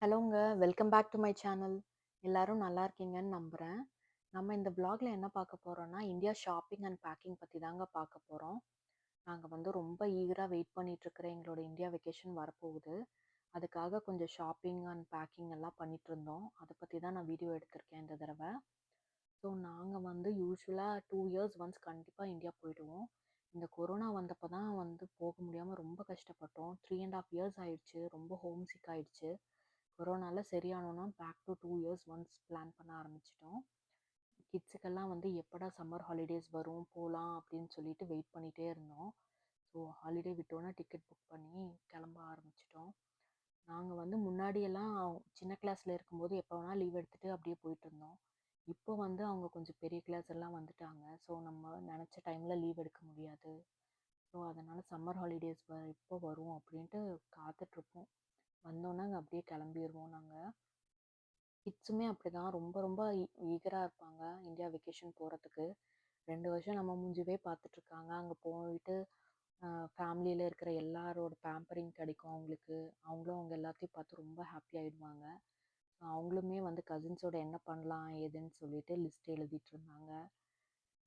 ஹலோங்க. Welcome back to my channel. எல்லாரும் நல்லா இருக்கீங்கன்னு நம்புறேன். நம்ம இந்த வ்ளாக்ல என்ன பார்க்க போறோம்னா, இந்தியா ஷாப்பிங் அண்ட் பேக்கிங் பத்தி தாங்க பார்க்க போறோம். நாங்க வந்து ரொம்ப ஈகரா வெயிட் பண்ணிட்டு இருக்கிற எங்களோட இந்தியா வெக்கேஷன் வரப்போகுது. அதுக்காக கொஞ்சம் ஷாப்பிங் அண்ட் பேக்கிங் எல்லாம் பண்ணிட்டு இருந்தோம். அத பத்தி தான் நான் வீடியோ எடுத்திருக்கேன் இந்த தடவ. ஸோ நாங்க வந்து யூசுவலா 2 இயர்ஸ் ஒன்ஸ் கண்டிப்பா இந்தியா போயிடுவோம். இந்த கொரோனா வந்தப்ப தான் வந்து போக முடியாம ரொம்ப கஷ்டப்பட்டோம். 3 1/2 இயர்ஸ் ஆயிடுச்சு. ரொம்ப ஹோம் சிக் ஆயிடுச்சு. கொரோனால சரியானோன்னா back to 2 years once plan பண்ண ஆரம்பிச்சிட்டோம். கிட்ஸுக்கெல்லாம் வந்து எப்படா சம்மர் ஹாலிடேஸ் வரும் போகலாம் அப்படின்னு சொல்லிட்டு வெயிட் பண்ணிகிட்டே இருந்தோம். ஸோ ஹாலிடே விட்டோன்னே டிக்கெட் புக் பண்ணி கிளம்ப ஆரம்பிச்சிட்டோம். நாங்கள் வந்து முன்னாடியெல்லாம் சின்ன கிளாஸில் இருக்கும்போது எப்போ வேணால் லீவ் எடுத்துகிட்டு அப்படியே போயிட்டு இருந்தோம். இப்போ வந்து அவங்க கொஞ்சம் பெரிய கிளாஸ் எல்லாம் வந்துட்டாங்க. ஸோ நம்ம நினச்ச டைமில் லீவ் எடுக்க முடியாது. ஸோ அதனால் சம்மர் ஹாலிடேஸ் எப்போ வரும் அப்படின்ட்டு காத்துட்ருப்போம். வந்தோன்னே அங்கே அப்படியே கிளம்பிடுவோம் நாங்கள். கிட்ஸுமே அப்படிதான் ரொம்ப ரொம்ப ஈகராக இருப்பாங்க இந்தியா வெக்கேஷன் போகிறதுக்கு. 2 வருஷம் நம்ம மூஞ்சிவே பார்த்துட்ருக்காங்க. அங்கே போயிட்டு ஃபேமிலியில் இருக்கிற எல்லாரோட பேம்பரிங் கிடைக்கும் அவங்களுக்கு. அவங்களும் அவங்க எல்லாத்தையும் பார்த்து ரொம்ப ஹாப்பி ஆகிடுவாங்க. அவங்களுமே வந்து கசின்ஸோட என்ன பண்ணலாம் ஏதுன்னு சொல்லிட்டு லிஸ்ட் எழுதிட்டு இருந்தாங்க.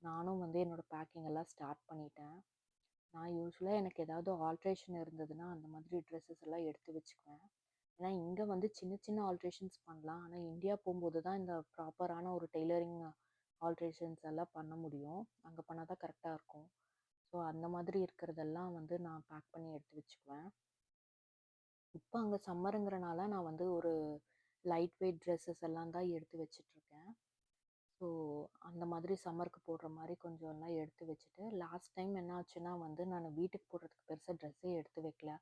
நானும் வந்து என்னோடய பேக்கிங் எல்லாம் ஸ்டார்ட் பண்ணிட்டேன். நான் யூஸ்வலாக எனக்கு ஏதாவது ஆல்ட்ரேஷன் இருந்ததுன்னா அந்த மாதிரி ட்ரெஸ்ஸஸ் எல்லாம் எடுத்து வச்சுக்குவேன். ஏன்னா இங்கே வந்து சின்ன சின்ன ஆல்ட்ரேஷன்ஸ் பண்ணலாம். ஆனால் இந்தியா போகும்போது தான் இந்த ப்ராப்பரான ஒரு டெய்லரிங் ஆல்ட்ரேஷன்ஸ் எல்லாம் பண்ண முடியும். அங்கே பண்ணால் தான் கரெக்டாக இருக்கும். ஸோ அந்த மாதிரி இருக்கிறதெல்லாம் வந்து நான் பேக் பண்ணி எடுத்து வச்சுக்குவேன். இப்போ அங்கே சம்மருங்கிறனால நான் வந்து ஒரு லைட் வெயிட் ட்ரெஸ்ஸஸ் எல்லாம் தான் எடுத்து வச்சிட்ருக்கேன். ஸோ அந்த மாதிரி சம்மருக்கு போடுற மாதிரி கொஞ்சம் எல்லாம் எடுத்து வச்சுட்டு, லாஸ்ட் டைம் என்ன ஆச்சுன்னா வந்து நான் வீட்டுக்கு போடுறதுக்கு பெருசாக ட்ரெஸ்ஸே எடுத்து வைக்கல.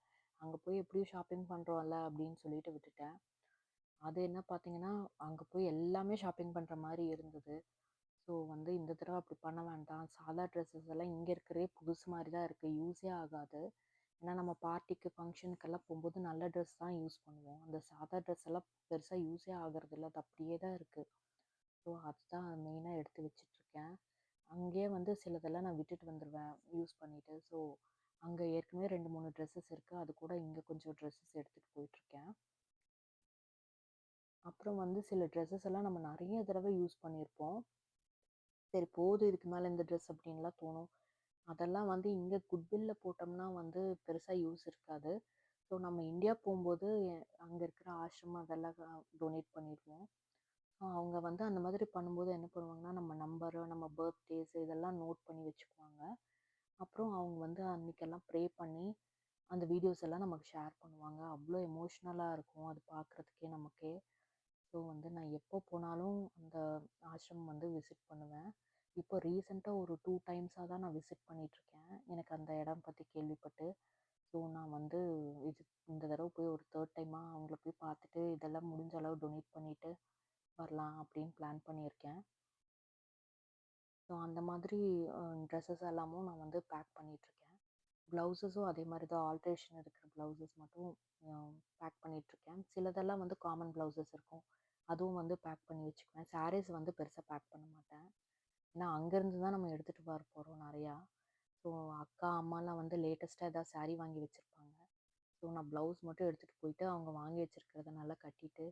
அங்கே போய் எப்படியும் ஷாப்பிங் பண்ணுறோம்ல அப்படின்னு சொல்லிட்டு விட்டுட்டேன். அது என்ன பார்த்தீங்கன்னா, அங்கே போய் எல்லாமே ஷாப்பிங் பண்ணுற மாதிரி இருந்தது. ஸோ வந்து இந்த தடவை அப்படி பண்ண வேண்டாம். சாதா ட்ரெஸ்ஸஸ் எல்லாம் இங்கே இருக்கிறதே புதுசு மாதிரி தான் இருக்குது. யூஸே ஆகாது. ஏன்னா நம்ம பார்ட்டிக்கு ஃபங்க்ஷனுக்கெல்லாம் போகும்போது நல்ல ட்ரெஸ் தான் யூஸ் பண்ணுவோம். அந்த சாதா ட்ரெஸ் எல்லாம் பெருசாக யூஸே ஆகிறதில்ல. அது அப்படியே தான் இருக்குது. ஸோ அதுதான் மெயினாக எடுத்து வச்சிட்ருக்கேன். அங்கேயே வந்து சிலதெல்லாம் நான் விட்டுட்டு வந்துடுவேன் யூஸ் பண்ணிவிட்டு. ஸோ அங்கே ஏற்கனவே 2 3 ட்ரெஸ்ஸஸ் இருக்குது. அது கூட இங்கே கொஞ்சம் ட்ரெஸ்ஸஸ் எடுத்துகிட்டு போயிட்டுருக்கேன். அப்புறம் வந்து சில ட்ரெஸ்ஸஸ் எல்லாம் நம்ம நிறைய தடவை யூஸ் பண்ணியிருப்போம். சரி போதும் இதுக்கு மேலே இந்த ட்ரெஸ் அப்படின்லாம் தோணும். அதெல்லாம் வந்து இங்கே குட்வில்ல போட்டோம்னா வந்து பெருசாக யூஸ் இருக்காது. ஸோ நம்ம இந்தியா போகும்போது அங்கே இருக்கிற ஆசிரமம் அதெல்லாம் டொனேட் பண்ணிடுவோம். அவங்க வந்து அந்த மாதிரி பண்ணும்போது என்ன பண்ணுவாங்கன்னா, நம்ம நம்பரு, நம்ம பர்த்டேஸ் இதெல்லாம் நோட் பண்ணி வச்சுக்குவாங்க. அப்புறம் அவங்க வந்து அன்றைக்கெல்லாம் ப்ரே பண்ணி அந்த வீடியோஸ் எல்லாம் நமக்கு ஷேர் பண்ணுவாங்க. அவ்வளோ எமோஷ்னலாக இருக்கும் அது பார்க்குறதுக்கே நமக்கே. ஸோ வந்து நான் எப்போ போனாலும் அந்த ஆசிரமம் வந்து விசிட் பண்ணுவேன். இப்போ ரீசெண்டாக ஒரு 2 டைம்ஸாக தான் நான் விசிட் பண்ணிகிட்ருக்கேன். எனக்கு அந்த இடம் பற்றி கேள்விப்பட்டு. ஸோ நான் வந்து இந்த தடவை போய் ஒரு 3rd டைமாக அவங்கள போய் பார்த்துட்டு இதெல்லாம் முடிஞ்ச அளவு டொனேட் பண்ணிவிட்டு வரலாம் அப்படின்னு பிளான் பண்ணியிருக்கேன். ஸோ அந்த மாதிரி ட்ரெஸ்ஸஸ் எல்லாமும் நான் வந்து பேக் பண்ணிகிட்ருக்கேன். ப்ளவுஸஸும் அதே மாதிரி தான் ஆல்ட்ரேஷன் இருக்கிற ப்ளவுஸஸ் மட்டும் பேக் பண்ணிகிட்ருக்கேன். சிலதெல்லாம் வந்து காமன் ப்ளவுஸஸ் இருக்கும். அதுவும் வந்து பேக் பண்ணி வச்சுக்குவேன். சாரீஸ் வந்து பெருசாக பேக் பண்ண மாட்டேன். ஏன்னா அங்கேருந்து தான் நம்ம எடுத்துகிட்டு வர போகிறோம் நிறையா. ஸோ அக்கா அம்மாலாம் வந்து லேட்டஸ்ட்டாக எதாவது சாரீ வாங்கி வச்சுருப்பாங்க. ஸோ நான் ப்ளவுஸ் மட்டும் எடுத்துகிட்டு போயிட்டு அவங்க வாங்கி வச்சுருக்கிறத நல்லா கட்டிட்டு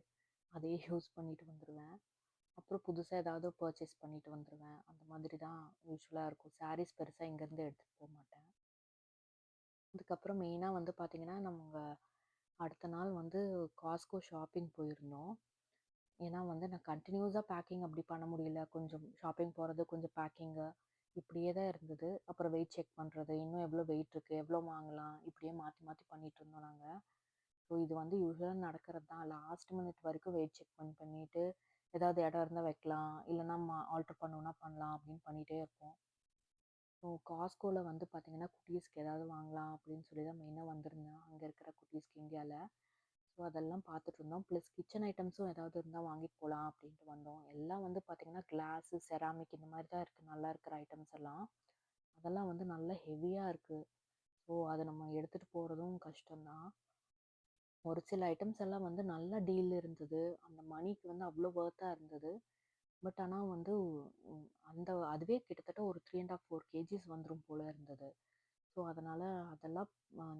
அதையே யூஸ் பண்ணிட்டு வந்துடுவேன். அப்புறம் புதுசாக ஏதாவது பர்ச்சேஸ் பண்ணிட்டு வந்துடுவேன். அந்த மாதிரி தான் யூஸ்வலாக இருக்கும். சாரீஸ் பெருசாக இங்கேருந்து எடுத்துகிட்டு போக மாட்டேன். அதுக்கப்புறம் மெயினாக வந்து பார்த்திங்கன்னா, நம்ம அடுத்த நாள் வந்து காஸ்கோ ஷாப்பிங் போயிருந்தோம். ஏன்னா வந்து நான் கண்டினியூஸாக பேக்கிங் அப்படி பண்ண முடியல. கொஞ்சம் ஷாப்பிங் போகிறது, கொஞ்சம் பேக்கிங்கு இப்படியே தான் இருந்தது. அப்புறம் வெயிட் செக் பண்ணுறது, இன்னும் எவ்வளோ வெயிட் இருக்குது, எவ்வளோ வாங்கலாம், இப்படியே மாற்றி மாற்றி பண்ணிகிட்ருந்தோம் நாங்கள். ஸோ இது வந்து யூஸ்வலாக நடக்கிறது தான். லாஸ்ட் மினிட் வரைக்கும் வெயிட் செக் பண்ணிவிட்டு ஏதாவது இடம் இருந்தால் வைக்கலாம், இல்லைனா ஆல்ட்ரு பண்ணணுன்னா பண்ணலாம் அப்படின்னு பண்ணிகிட்டே இருப்போம். ஸோ காஸ்கோவில் வந்து பார்த்திங்கன்னா, குட்டீஸ்க்கு ஏதாவது வாங்கலாம் அப்படின்னு சொல்லி தான் மெயினாக வந்திருந்தேன் அங்கே இருக்கிற குட்டீஸ்க்கு இந்தியாவில். ஸோ அதெல்லாம் பார்த்துட்ருந்தோம். ப்ளஸ் கிச்சன் ஐட்டம்ஸும் ஏதாவது இருந்தால் வாங்கிட்டு போகலாம் அப்படின்ட்டு வந்தோம். எல்லாம் வந்து பார்த்திங்கன்னா கிளாஸு, செராமிக் இந்த மாதிரி தான் இருக்குது நல்லா இருக்கிற ஐட்டம்ஸ் எல்லாம். அதெல்லாம் வந்து நல்லா ஹெவியாக இருக்குது. ஸோ அதை நம்ம எடுத்துகிட்டு போகிறதும் கஷ்டம்தான். ஒரு சில ஐட்டம்ஸ் எல்லாம் வந்து நல்ல டீல் இருந்தது. அந்த மணிக்கு வந்து அவ்வளோ ஒர்த்தாக இருந்தது. பட் ஆனால் வந்து அதுவே கிட்டத்தட்ட ஒரு 3 1/2 4 கேஜிஸ் வந்துடும் போல் இருந்தது. ஸோ அதனால் அதெல்லாம்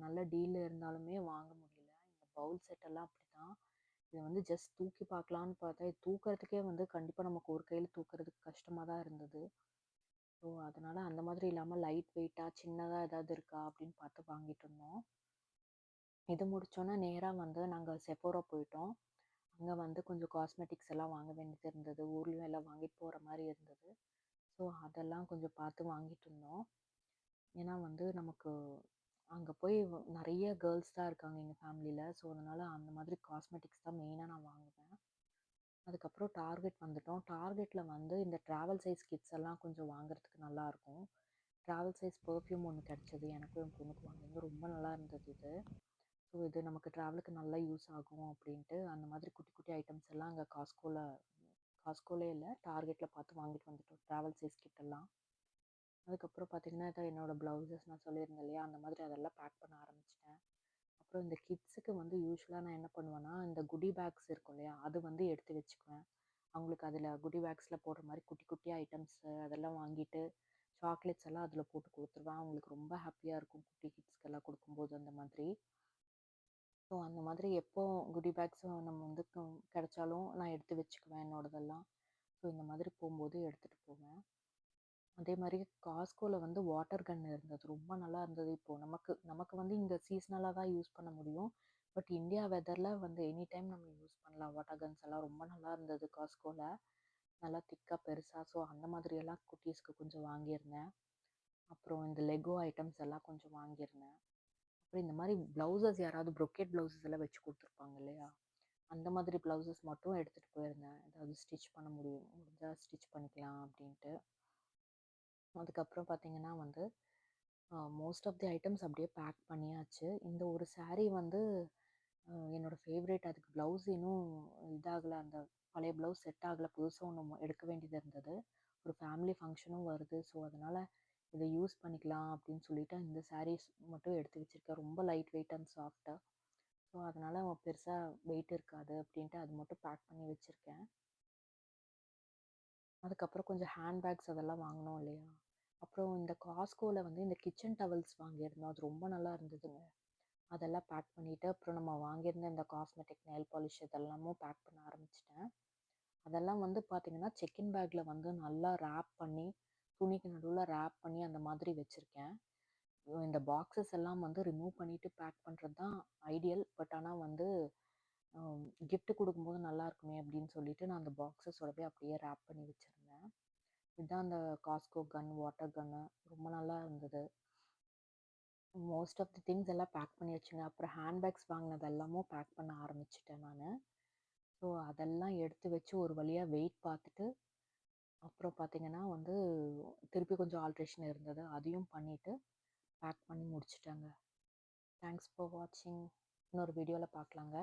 நல்ல டீல் இருந்தாலுமே வாங்க முடியல. இந்த பவுல் செட்டெல்லாம் அப்படி தான். இத வந்து ஜஸ்ட் தூக்கி பார்க்கலான்னு பார்த்தா, இது தூக்குறதுக்கே வந்து கண்டிப்பா நமக்கு ஒரு கையில தூக்குறதுக்கு கஷ்டமா தான் இருந்தது. ஸோ, அதனால அந்த மாதிரி இல்லாம லைட் வெயிட்டா சின்னதா ஏதாவது இருக்கா அப்படின்னு பார்த்து வாங்கிட்டுருந்தோம். இது முடிச்சோனே நேரா வந்து நாங்க செஃபோரா போயிட்டோம். அங்க வந்து கொஞ்சம் காஸ்மெட்டிக்ஸ் எல்லாம் வாங்க வேண்டியது இருந்தது. ஊர்லயும் எல்லாம் வாங்கிட்டு போற மாரி இருந்தது. ஸோ, அதெல்லாம் கொஞ்சம் பார்த்து வாங்கிட்டுருந்தோம். ஏன்னா வந்து நமக்கு அங்க போய் நெறைய கேர்ள்ஸ் தான் இருக்காங்க எங்க ஃபேமிலில. ஸோ, அதனால அந்த மாதிரி காஸ்மெட்டிக்ஸ் தான் மெயினா நான் வாங்குவேன். அதுக்கப்புறம் டார்கெட் வந்துட்டோம். டார்கெட்ல வந்து இந்த ட்ராவல் சைஸ் கிட்ஸ் எல்லாம் கொஞ்சம் வாங்குறதுக்கு நல்லாயிருக்கும். ட்ராவல் சைஸ் பெர்ஃப்யூம் ஒண்ணு கிடைச்சது. எனக்கும் என் பொண்ணுக்கும் வாங்கியிருந்தோம். ரொம்ப நல்லா இருந்தது இது. ஸோ, இது நமக்கு ட்ராவலுக்கு நல்லா யூஸ் ஆகும் அப்படின்ட்டு, அந்த மாதிரி குட்டி குட்டி ஐட்டம்ஸ் எல்லாம் அங்க காஸ்ட்கோலே இல்ல, டார்கெட்ல பார்த்து வாங்கிட்டு வந்துட்டோம். ட்ராவல் சைஸ் கிட் எல்லாம். அதுக்கப்புறம் பார்த்தீங்கன்னா, இதான் என்னோட ப்ளவுசஸ் நான் சொல்லியிருந்தேன் இல்லையா? அந்த மாதிரி அதெல்லாம் பேக் பண்ண ஆரம்பிச்சுட்டேன். அப்புறம் இந்த கிட்ஸுக்கு வந்து யூசுவலா நான் என்ன பண்ணுவேன்னா, இந்த குடி பேக்ஸ் இருக்கும் இல்லையா? அது வந்து எடுத்து வச்சுக்குவேன். அவங்களுக்கு அதில குடி பேக்ஸில போடுற மாரி குட்டி குட்டி ஐட்டம்ஸு அதெல்லாம் வாங்கிட்டு, சாக்லேட்ஸ் எல்லாம் அதில போட்டு குடுத்துருவேன். அவங்களுக்கு ரொம்ப ஹாப்பியா இருக்கும். குட்டி கிட்ஸ்க்கெல்லாம் குடுக்கும்போது அந்த மாதிரி. ஸோ அந்த மாதிரி எப்போ குடி பேக்ஸும் நம்ம வந்து கிடைச்சாலும் நான் எடுத்து வச்சுக்குவேன் என்னோடதெல்லாம். ஸோ இந்த மாதிரி போம்போது எடுத்துட்டு போவேன். அதே மாரி காஸ்ட்கோல வந்து வாட்டர் கன் இருந்தது. ரொம்ப நல்லா இருந்தது. இப்போ நமக்கு நமக்கு வந்து இங்க சீசனலா தான் யூஸ் பண்ண முடியும். பட் இந்தியா வெதர்ல வந்து எனி டைம் நம்ம யூஸ் பண்ணலாம். வாட்டர் கன்ஸ் எல்லாம் ரொம்ப நல்லா இருந்தது காஸ்ட்கோல. நல்லா திக்கா பெருசா. ஸோ அந்த மாதிரியெல்லாம் குட்டீஸ்க்கு கொஞ்சம் வாங்கியிருந்தேன். அப்புறம் இந்த லெகோ ஐட்டம்ஸ் எல்லாம் கொஞ்சம் வாங்கியிருந்தேன். அப்புறம் இந்த மாரி ப்ளவுசஸ் யாராவது ப்ரொக்கேட் ப்ளவுசஸ் எல்லாம் வச்சு குடுத்துருப்பாங்க இல்லையா? அந்த மாதிரி ப்ளவுசஸ் மட்டும் எடுத்துட்டு போயிருந்தேன். ஏதாவது ஸ்டிச் பண்ண முடிஞ்சா ஸ்டிச் பண்ணிக்கலாம் அப்படின்ட்டு. அதுக்கப்புறம் பார்த்தீங்கன்னா வந்து மோஸ்ட் ஆஃப் தி ஐட்டம்ஸ் அப்படியே பேக் பண்ணியாச்சு. இந்த ஒரு சாரீ வந்து என்னோட ஃபேவரட். அதுக்கு ப்ளவுஸ் இன்னும் இதாகல. அந்த பழைய ப்ளவுஸ் செட் ஆகல. புதுசா ஒண்ணு எடுக்க வேண்டியது இருந்தது. ஒரு ஃபேமிலி ஃபங்ஷனும் வருது. ஸோ, அதனால இத யூஸ் பண்ணிக்கலாம் அப்படின்னு சொல்லிட்டு இந்த சாரீஸ் மட்டும் எடுத்து வச்சிருக்கேன். ரொம்ப லைட் வெயிட் அண்ட் சாஃப்ட்டா. ஸோ, அதனால பெருசா வெயிட் இருக்காது அப்படின்ட்டு அது மட்டும் பேக் பண்ணி வச்சிருக்கேன். அதுக்கப்புறம் கொஞ்சம் ஹேண்ட் பேக்ஸ் அதெல்லாம் வாங்குனோம் இல்லையா? அப்புறம் இந்த காஸ்ட்கோல வந்து இந்த கிச்சன் டவல்ஸ் வாங்கியிருந்தோம். அது ரொம்ப நல்லா இருந்ததுங்க. அதெல்லாம் பேக் பண்ணிட்டு, அப்புறம் நம்ம வாங்கியிருந்த இந்த காஸ்மெட்டிக், நெயில் பாலிஷ் இதெல்லாமும் பேக் பண்ண ஆரம்பிச்சுட்டேன். அதெல்லாம் வந்து பார்த்தீங்கன்னா, செக்கின் பேக்ல வந்து நல்லா ராப் பண்ணி, துணிக்கு நடுவுல ராப் பண்ணி அந்த மாதிரி வச்சிருக்கேன். இந்த பாக்ஸஸ் எல்லாம் வந்து ரிமூவ் பண்ணிட்டு பேக் பண்றது தான் ஐடியல். பட் ஆனா வந்து கிஃப்ட் குடுக்கும்போது நல்லா இருக்குமே அப்படின்னு சொல்லிட்டு, நான் அந்த பாக்ஸஸோடவே அப்படியே ராப் பண்ணி வச்சிருந்தேன். இதுதான் அந்த காஸ்ட்கோ கன், வாட்டர் கன்னு. ரொம்ப நல்லா இருந்தது. மோஸ்ட் ஆஃப் தி திங்ஸ் எல்லாம் பேக் பண்ணி வச்சுங்க. அப்புறம் ஹேண்ட் பேக்ஸ் வாங்கினது எல்லாமும் பேக் பண்ண ஆரம்பிச்சுட்டேன் நானு. ஸோ அதெல்லாம் எடுத்து வச்சு ஒரு வழியா வெயிட் பார்த்துட்டு, அப்புறம் பார்த்தீங்கன்னா வந்து திருப்பி கொஞ்சம் ஆல்ட்ரேஷன் இருந்தது. அதையும் பண்ணிட்டு பேக் பண்ணி முடிச்சுட்டேங்க. தேங்க்ஸ் ஃபார் வாட்சிங். இன்னொரு வீடியோல பார்க்கலாங்க.